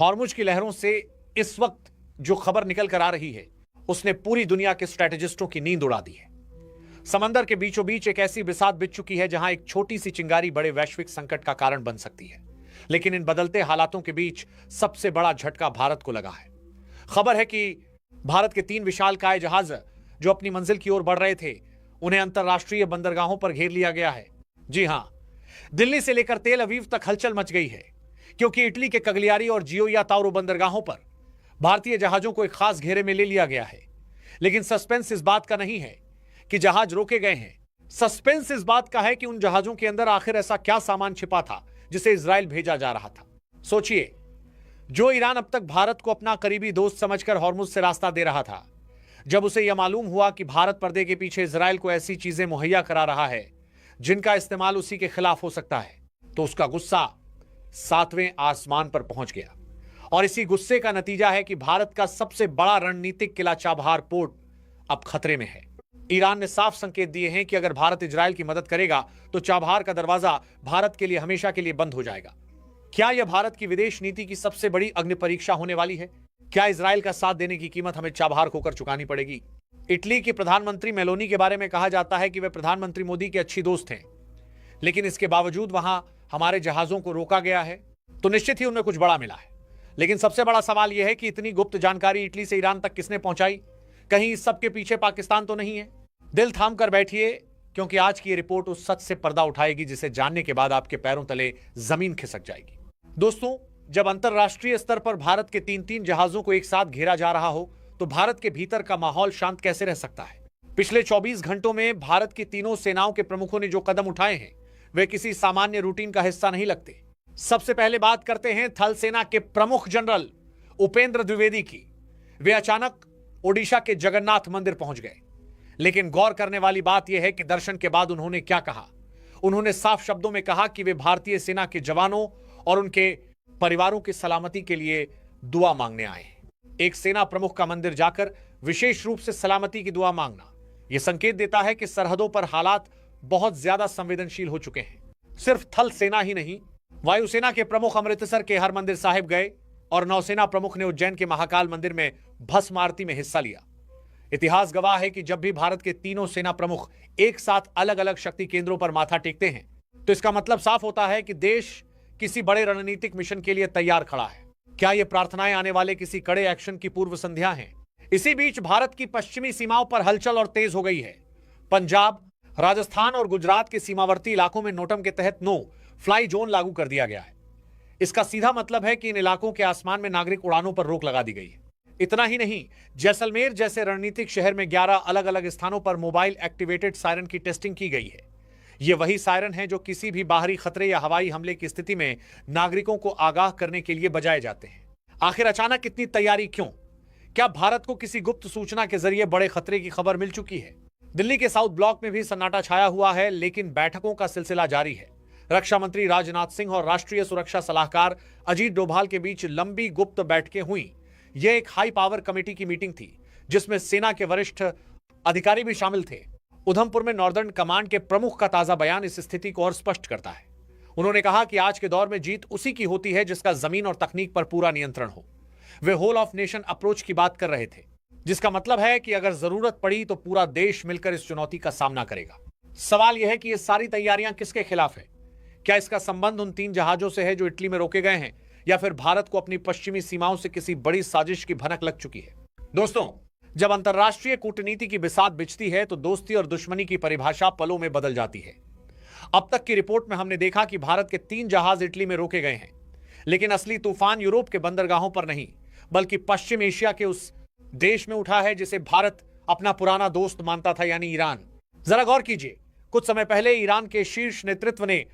Hormuz की लहरों से इस वक्त जो खबर निकल कर आ रही है उसने पूरी दुनिया के स्ट्रेटेजिस्टों की नींद उड़ा दी है। समंदर के बीचों बीच एक ऐसी बिसात बिछ चुकी है जहां एक छोटी सी चिंगारी बड़े वैश्विक संकट का कारण बन सकती है। लेकिन इन बदलते हालातों के बीच सबसे बड़ा झटका भारत को लगा है। खबर है कि भारत के 3 विशालकाय जहाज जो अपनी मंजिल की ओर बढ़ रहे थे, उन्हें अंतरराष्ट्रीय बंदरगाहों पर घेर लिया गया है। जी हां, दिल्ली से लेकर तेल अवीव तक हलचल मच गई है, क्योंकि इटली के कगलियारी और जियोया ताउरो बंदरगाहों पर भारतीय जहाजों को एक खास घेरे में ले लिया गया है। लेकिन सस्पेंस इस बात का नहीं है कि जहाज रोके गए हैं। सस्पेंस इस बात का है कि उन जहाजों के अंदर आखिर ऐसा क्या सामान छिपा था जिसे इजराइल भेजा जा रहा था। सोचिए, जो ईरान अब तक भारत को अपना करीबी दोस्त समझकर हॉर्मुज से रास्ता दे रहा था, जब उसे यह मालूम हुआ कि भारत पर्दे के पीछे इजराइल को ऐसी चीजें मुहैया करा रहा है जिनका इस्तेमाल उसी के खिलाफ हो सकता है, तो उसका गुस्सा 7वें आसमान पर पहुंच गया। और इसी गुस्से का नतीजा है कि भारत का सबसे बड़ा रणनीतिक किला चाबहार पोर्ट अब खतरे में है। ईरान ने साफ संकेत दिए हैं कि अगर भारत इजराइल की मदद करेगा तो चाबहार का दरवाजा भारत के लिए हमेशा के लिए बंद हो जाएगा। क्या यह भारत की विदेश नीति की सबसे बड़ी अग्नि परीक्षा होने वाली है? क्या इजराइल का साथ देने की कीमत हमें चाबहार खोकर चुकानी पड़ेगी? इटली की प्रधानमंत्री मेलोनी के बारे में कहा जाता है कि वे प्रधानमंत्री मोदी के अच्छी दोस्त हैं, लेकिन इसके बावजूद वहां हमारे जहाजों को रोका गया है, तो निश्चित ही उन्हें कुछ बड़ा मिला है। लेकिन सबसे बड़ा सवाल यह है कि इतनी गुप्त जानकारी इटली से ईरान तक किसने पहुंचाई? कहीं इस सब के पीछे पाकिस्तान तो नहीं है? दिल थाम कर बैठिए, क्योंकि आज की ये रिपोर्ट उस सच से पर्दा उठाएगी जिसे जानने के बाद आपके पैरों तले जमीन खिसक जाएगी। दोस्तों, जब अंतरराष्ट्रीय स्तर पर भारत के 3-3 जहाजों को एक साथ घेरा जा रहा हो, तो भारत के भीतर का माहौल शांत कैसे रह सकता है? पिछले 24 घंटों में भारत की तीनों सेनाओं के प्रमुखों ने जो कदम उठाए हैं, वे किसी सामान्य रूटीन का हिस्सा नहीं लगते। सबसे पहले बात करते हैं थल सेना के प्रमुख जनरल उपेंद्र द्विवेदी की। वे अचानक ओडिशा के जगन्नाथ मंदिर पहुंच गए। लेकिन गौर करने वाली बात यह है कि दर्शन के बाद उन्होंने क्या कहा। उन्होंने साफ शब्दों में कहा कि वे भारतीय सेना के जवानों और उनके परिवारों की सलामती के लिए दुआ मांगने आए हैं। एक सेना प्रमुख का मंदिर जाकर विशेष रूप से सलामती की दुआ मांगना, यह संकेत देता है कि सरहदों पर हालात बहुत ज्यादा संवेदनशील हो चुके हैं। सिर्फ थल सेना ही नहीं, वायुसेना के प्रमुख अमृतसर के हरमंदिर साहिब गए और नौसेना प्रमुख ने उज्जैन के महाकाल मंदिर में भस्म आरती में हिस्सा लिया। इतिहास गवाह है कि जब भी भारत के तीनों सेना प्रमुख एक साथ अलग अलग शक्ति केंद्रों पर माथा टेकते हैं, तो इसका मतलब साफ होता है कि देश किसी बड़े रणनीतिक मिशन के लिए तैयार खड़ा है। क्या ये प्रार्थनाएं आने वाले किसी कड़े एक्शन की पूर्व संध्या हैं? इसी बीच भारत की पश्चिमी सीमाओं पर हलचल और तेज हो गई है। पंजाब, राजस्थान और गुजरात के सीमावर्ती इलाकों में नोटम के तहत नो फ्लाई जोन लागू कर दिया गया है। इसका सीधा मतलब है कि इन इलाकों के आसमान में नागरिक उड़ानों पर रोक लगा दी गई है। इतना ही नहीं, जैसलमेर जैसे रणनीतिक शहर में 11 अलग अलग स्थानों पर मोबाइल एक्टिवेटेड सायरन की टेस्टिंग की गई है। ये वही सायरन है जो किसी भी बाहरी खतरे या हवाई हमले की स्थिति में नागरिकों को आगाह करने के लिए बजाए जाते हैं। आखिर अचानक इतनी तैयारी क्यों? क्या भारत को किसी गुप्त सूचना के जरिए बड़े खतरे की खबर मिल चुकी है? दिल्ली के साउथ ब्लॉक में भी सन्नाटा छाया हुआ है, लेकिन बैठकों का सिलसिला जारी है। रक्षा मंत्री राजनाथ सिंह और राष्ट्रीय सुरक्षा सलाहकार अजीत डोभाल के बीच लंबी गुप्त बैठकें हुई। यह एक हाई पावर कमेटी की मीटिंग थी, जिसमें सेना के वरिष्ठ अधिकारी भी शामिल थे। उधमपुर में नॉर्दर्न कमांड के प्रमुख का ताजा बयान इस स्थिति को और स्पष्ट करता है। उन्होंने कहा कि आज के दौर में जीत उसी की होती है जिसका जमीन और तकनीक पर पूरा नियंत्रण हो। वे होल ऑफ नेशन अप्रोच की बात कर रहे थे, जिसका मतलब है कि अगर जरूरत पड़ी तो पूरा देश मिलकर इस चुनौती का सामना करेगा। सवाल यह है कि ये सारी तैयारियां किसके खिलाफ है? क्या इसका संबंध उन 3 जहाजों से है जो इटली में रोके गए हैं, या फिर भारत को अपनी पश्चिमी सीमाओं से किसी बड़ी साजिश की भनक लग चुकी है? दोस्तों, जब अंतरराष्ट्रीय कूटनीति की बिसात बिछती है तो दोस्ती और दुश्मनी की परिभाषा पलों में बदल जाती है। अब तक की रिपोर्ट में हमने देखा कि भारत के 3 जहाज इटली में रोके गए हैं, लेकिन असली तूफान यूरोप के बंदरगाहों पर नहीं, बल्कि पश्चिम एशिया के उस देश में उठा है जिसे भारत अपना पुराना दोस्त मानता था, यानी ईरान। जरा गौर कीजिए, कुछ समय पहले ईरान के शीर्ष नेतृत्व ने